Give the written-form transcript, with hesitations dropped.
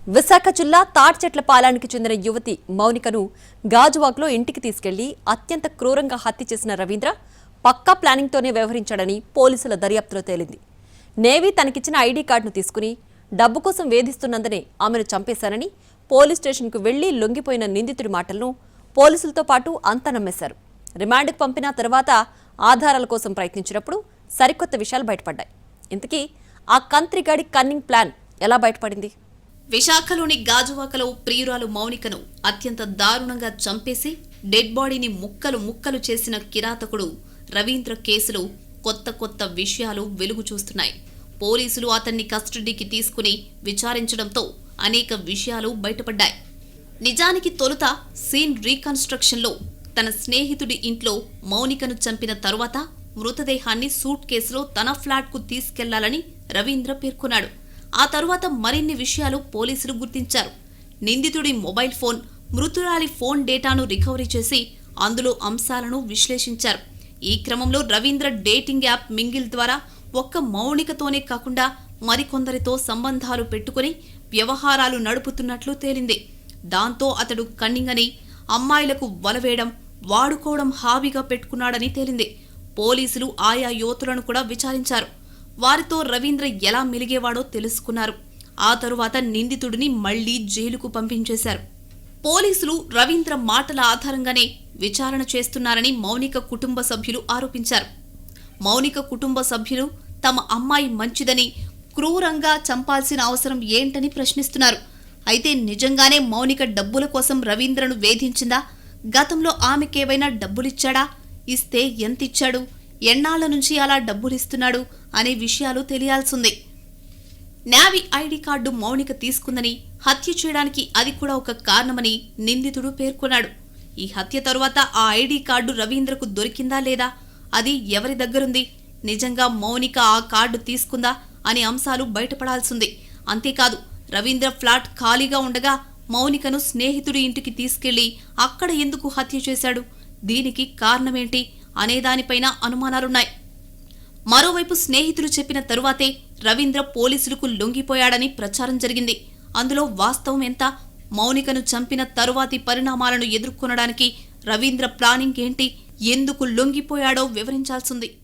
విశాఖ జిల్లా తాడ్చెట్లపాలెంకి చెందిన యువతి మౌనికను గాజువాక్లో ఇంటికి తీసుకెళ్లి అత్యంత క్రూరంగా హత్య చేసిన రవీంద్ర పక్కా ప్లానింగ్తోనే వ్యవహరించాడని పోలీసుల దర్యాప్తులో తేలింది. నేవీ తనకిచ్చిన ఐడీ కార్డును తీసుకుని డబ్బు కోసం వేధిస్తున్నందునే ఆమెను చంపేశానని పోలీస్ స్టేషన్కు వెళ్లి లొంగిపోయిన నిందితుడి మాటలను పోలీసులతో పాటు అంతా నమ్మేశారు. రిమాండ్కు పంపిన తర్వాత ఆధారాల కోసం ప్రయత్నించినప్పుడు సరికొత్త విషయాలు బయటపడ్డాయి. ఇంతకీ ఆ కంత్రిగాడి కన్నింగ్ ప్లాన్ ఎలా బయటపడింది? విశాఖలోని గాజువాకలో ప్రియురాలు మౌనికను అత్యంత దారుణంగా చంపేసి డెడ్ బాడీని ముక్కలు ముక్కలు చేసిన కిరాతకుడు రవీంద్ర కేసులో కొత్త విషయాలు వెలుగు చూస్తున్నాయి. పోలీసులు అతన్ని కస్టడీకి తీసుకుని విచారించడంతో అనేక విషయాలు బయటపడ్డాయి. నిజానికి తొలుత సీన్ రీకన్స్ట్రక్షన్లో తన స్నేహితుడి ఇంట్లో మౌనికను చంపిన తరువాత మృతదేహాన్ని సూట్ కేసులో తన ఫ్లాట్కు తీసుకెళ్లాలని రవీంద్ర పేర్కొన్నాడు. ఆ తరువాత మరిన్ని విషయాలు పోలీసులు గుర్తించారు. నిందితుడి మొబైల్ ఫోన్, మృతురాలి ఫోన్ డేటాను రికవరీ చేసి అందులో అంశాలను విశ్లేషించారు. ఈ క్రమంలో రవీంద్ర డేటింగ్ యాప్ మింగిల్ ద్వారా ఒక్క మౌనికతోనే కాకుండా మరికొందరితో సంబంధాలు పెట్టుకుని వ్యవహారాలు నడుపుతున్నట్లు తేలింది. దాంతో అతడు కన్నింగ్ అని, అమ్మాయిలకు వలవేయడం, వాడుకోవడం హాబీగా పెట్టుకున్నాడని తేలింది. పోలీసులు ఆయా యువతులను కూడా విచారించారు. వారితో రవీంద్ర ఎలా మెలిగేవాడో తెలుసుకున్నారు. ఆ తరువాత నిందితుడిని మళ్లీ జైలుకు పంపించేశారు. పోలీసులు రవీంద్ర మాటల ఆధారంగానే విచారణ చేస్తున్నారని మౌనిక కుటుంబ సభ్యులు ఆరోపించారు. మౌనిక కుటుంబ సభ్యులు తమ అమ్మాయి మంచిదని, క్రూరంగా చంపాల్సిన అవసరం ఏంటని ప్రశ్నిస్తున్నారు. అయితే నిజంగానే మౌనిక డబ్బుల కోసం రవీంద్రను వేధించిందా? గతంలో ఆమెకేవైనా డబ్బులిచ్చాడా? ఇస్తే ఎంతిచ్చాడు? ఎన్నాళ్ల నుంచి అలా డబ్బులిస్తున్నాడు అనే విషయాలు తెలియాల్సింది. నేవీ ఐడీ కార్డు మౌనిక తీసుకుందని, హత్య చేయడానికి అది కూడా ఒక కారణమని నిందితుడు పేర్కొన్నాడు. ఈ హత్య తరువాత ఆ ఐడీ కార్డు రవీంద్రకు దొరికిందా లేదా? అది ఎవరి దగ్గరుంది? నిజంగా మౌనిక ఆ కార్డు తీసుకుందా అనే అంశాలు బయటపడాల్సింది. అంతేకాదు, రవీంద్ర ఫ్లాట్ ఖాళీగా ఉండగా మౌనికను స్నేహితుడి ఇంటికి తీసుకెళ్లి అక్కడ ఎందుకు హత్య చేశాడు? దీనికి కారణమేంటి అనేదానిపైన అనుమానాలున్నాయి. మరోవైపు స్నేహితులు చెప్పిన తరువాతే రవీంద్ర పోలీసులకు లొంగిపోయాడని ప్రచారం జరిగింది. అందులో వాస్తవం ఎంత? మౌనికను చంపిన తరువాతి పరిణామాలను ఎదుర్కొనడానికి రవీంద్ర ప్లానింగ్ ఏంటి? ఎందుకు లొంగిపోయాడో వివరించాల్సింది.